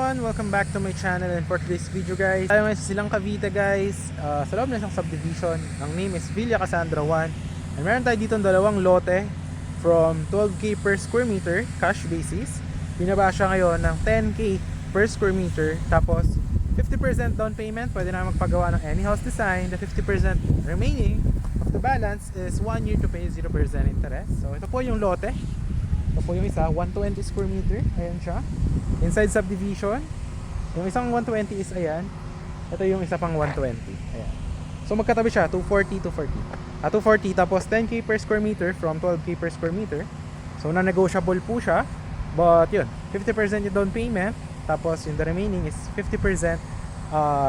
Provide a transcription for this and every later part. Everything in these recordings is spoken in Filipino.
everyone! Welcome back to my channel, and for today's video guys, tayo ngayon sa Silang Cavite guys, sa loob na isang subdivision. Ang name is Villa Cassandra 1, and meron tayo dito dalawang lote from 12k per square meter cash basis. Binaba siya ngayon ng 10k per square meter, tapos 50% down payment, pwede na magpagawa ng any house design. The 50% remaining of the balance is 1 year to pay 0% interest. So ito po yung lote. Ito po yung isa, 120 square meter. Ayan siya. Inside subdivision. Yung isang 120 is ayan. Ito yung isa pang 120. Ayan. So magkatabi siya, 240, 240. Tapos 10k per square meter from 12k per square meter. So na-negotiable po siya. But yun, 50% yung down payment. Tapos yung the remaining is 50%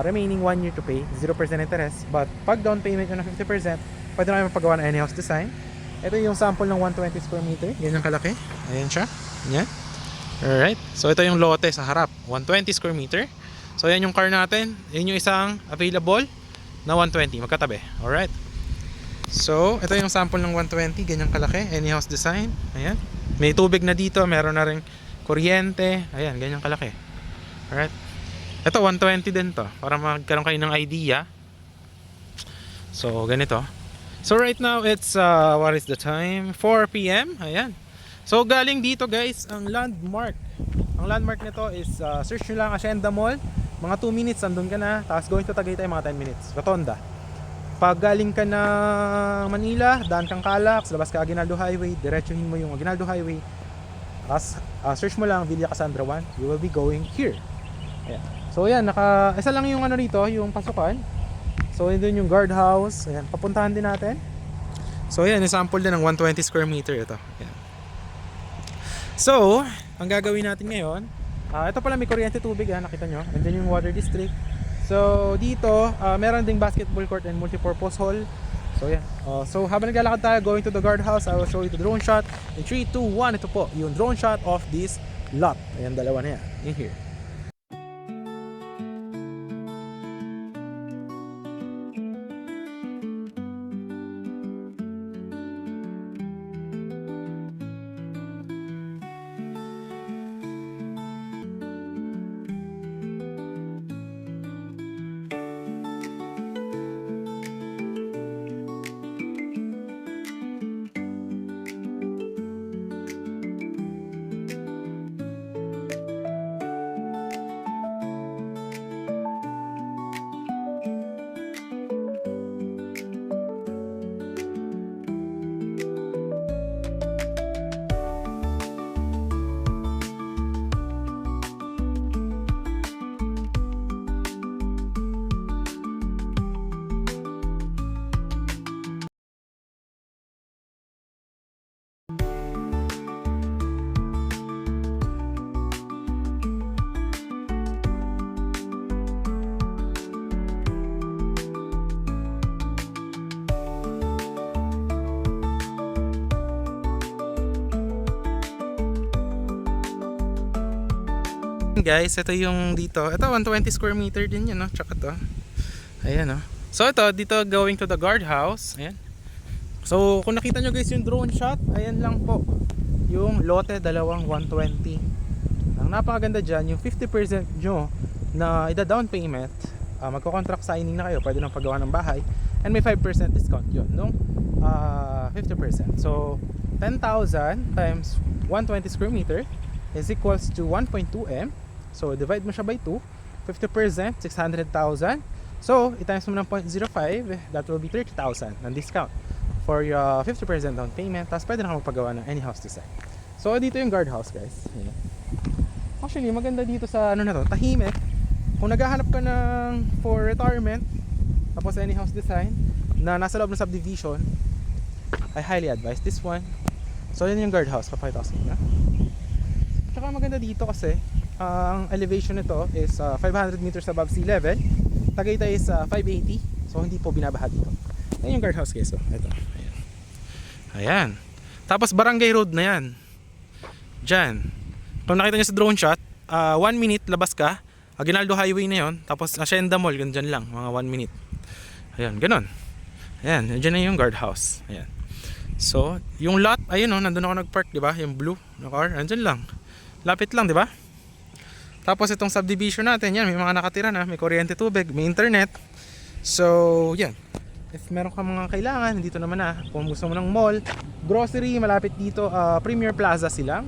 remaining 1 year to pay, 0% interest. But pag down payment yun ng 50%, pwede na kayo magpagawa ng any house design. Ito yung sample ng 120 square meter. Yan yung kalaki. Ayan siya. Yan. Alright. So ito yung lote sa harap. 120 square meter. So yan yung car natin. Yan yung isang available na 120. Magkatabi. Alright. So ito yung sample ng 120. Ganyan kalaki. Any house design. Ayan. May tubig na dito. Meron na rin kuryente. Ayan. Ganyan kalaki. Alright. Ito 120 din to. Para magkaroon kayo ng idea. So ganito. So right now it's what is the time? 4 PM. Ayan. So galing dito guys ang landmark. Ang landmark nito is search nyo lang Hacienda Mall. Mga 2 minutes andun ka na. Tapos going to Tagaytay mga 10 minutes. Rotonda. Pag galing ka na Manila, daan kang Calax, labas ka Aguinaldo Highway, diretsuhin mo yung Aguinaldo Highway. Tapos search mo lang Villa Cassandra 1. You will be going here. Ayan. So ayan, isa lang yung ano dito, yung pasukan. So yun yung guardhouse. Ayan, papuntahan din natin. So ayan, sample din ng 120 square meter ito. Ayan. So, ang gagawin natin ngayon, ito pala may kuryente tubig, nakita nyo. And then yung water district. So dito, meron ding basketball court and multipurpose hall. So ayan. So habang naglalakad tayo going to the guardhouse, I will show you the drone shot. In 3, 2, 1, ito po yung drone shot of this lot. Ayan, dalawa na yan. In here. Guys, ito yung dito. Ito 120 square meter din yun, no? Tsaka to. Ayan, no? So ito, dito going to the guardhouse. Ayan. So kung nakita nyo guys yung drone shot, ayan lang po. Yung lote, dalawang 120. Ang napakaganda dyan, yung 50% nyo na ida-down payment, magko-contract signing na kayo, pwede nang paggawa ng bahay. And may 5% discount yun, no? 50%. So 10,000 times 120 square meter is equals to 1.2 M. So divide mo siya by 2, 50%, 600,000. So i-times mo ng 0.05, that will be 30,000 ng discount for your 50% down payment. Tapos pwede na ka magpagawa ng any house design. So dito yung guardhouse guys. Ayan. Actually maganda dito sa ano na to, tahimik. Kung naghahanap ka ng for retirement, tapos any house design na nasa loob ng subdivision, I highly advise this one. So yun yung guardhouse, papakita ko sa inyo. Tsaka maganda dito kasi ang elevation nito is 500 meters above sea level. Tagaytay is 580. So hindi po binabaha dito. Ayan yung guardhouse guys. So, ito. Ayan. Ayan. Tapos barangay road na yan. Diyan. Kung nakita nyo sa drone shot, 1 minute labas ka. Aguinaldo Highway na yon. Tapos Hacienda Mall, ganyan lang. Mga 1 minute. Ayan, ganun. Ayan, dyan na yung guardhouse. Ayan. So, yung lot, ayun nandun ako nag-park, di ba? Yung blue na car, andyan lang. Lapit lang, di ba? Tapos itong subdivision natin, yan, may mga nakatira na, may kuryente, tubig, may internet. So, yan. If meron ka mga kailangan, dito naman na. Kung gusto mo ng mall, grocery, malapit dito, Premier Plaza silang.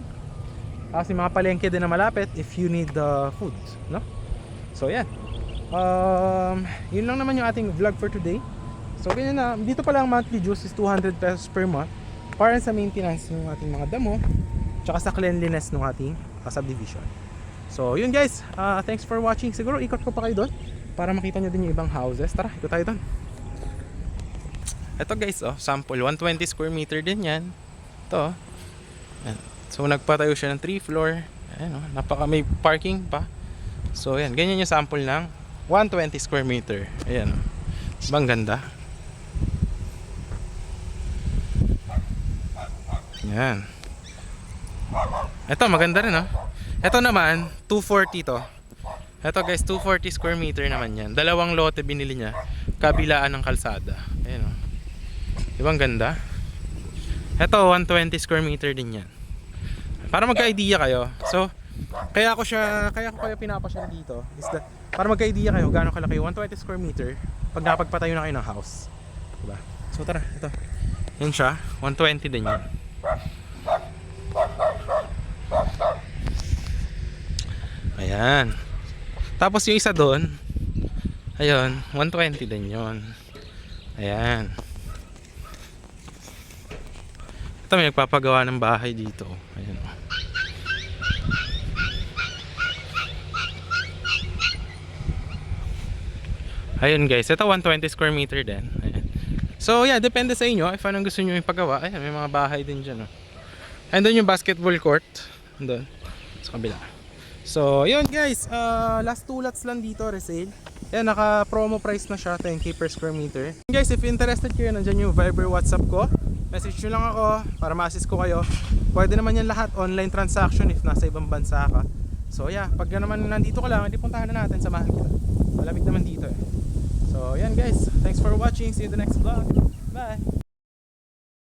Kasi mga palengke din na malapit if you need food, no? So, yan. Yun lang naman yung ating vlog for today. So, ganyan na. Dito pala ang monthly dues is 200 pesos per month para sa maintenance ng ating mga damo, tsaka sa cleanliness ng ating subdivision. So, yun guys. Thanks for watching. Siguro ikot ko pa kayo doon para makita nyo din yung ibang houses. Tara, ikot tayo doon. Ito guys, sample. 120 square meter din yan. Ito, yan. So, nagpatayo siya ng 3 floor. Ayan, may parking pa. So, yan. Ganyan yung sample ng 120 square meter. Ayan. Bang ganda. Yan. Ito, maganda rin, Ito naman, 240 to. Ito guys, 240 square meter naman yan. Dalawang lote binili niya. Kabilaan ng kalsada. Ayan, Ibang ganda. Ito, 120 square meter din yan. Para magka-idea kayo. So, kaya ko kayo pinapasyal dito is that para magka-idea kayo gaano kalaki 120 square meter pag napagpatayo na kayo ng house. Diba? So tara, ito. Yan siya, 120 din yan. Ayan. Tapos yung isa doon, ayun, 120 din yon. Ayan. Ito, may nagpapagawa ng bahay dito. Ayan. Ayun guys, ito 120 square meter din. Ayan. So yeah, depende sa inyo if anong gusto nyo ipagawa. Ayan, may mga bahay din dyan. And then yung basketball court doon sa kabila. So yun guys, last 2 lots lang dito resale. Ayan, naka promo price na siya, 10k per square meter. Guys, if interested kayo, nandyan yung Viber WhatsApp ko. Message nyo lang ako para ma-assist ko kayo. Pwede naman yan lahat online transaction if nasa ibang bansa ka. So yeah, pag naman nandito ka lang, hindi puntahan na natin, samahan kita. Malamig naman dito So yan guys, thanks for watching. See you in the next vlog. Bye!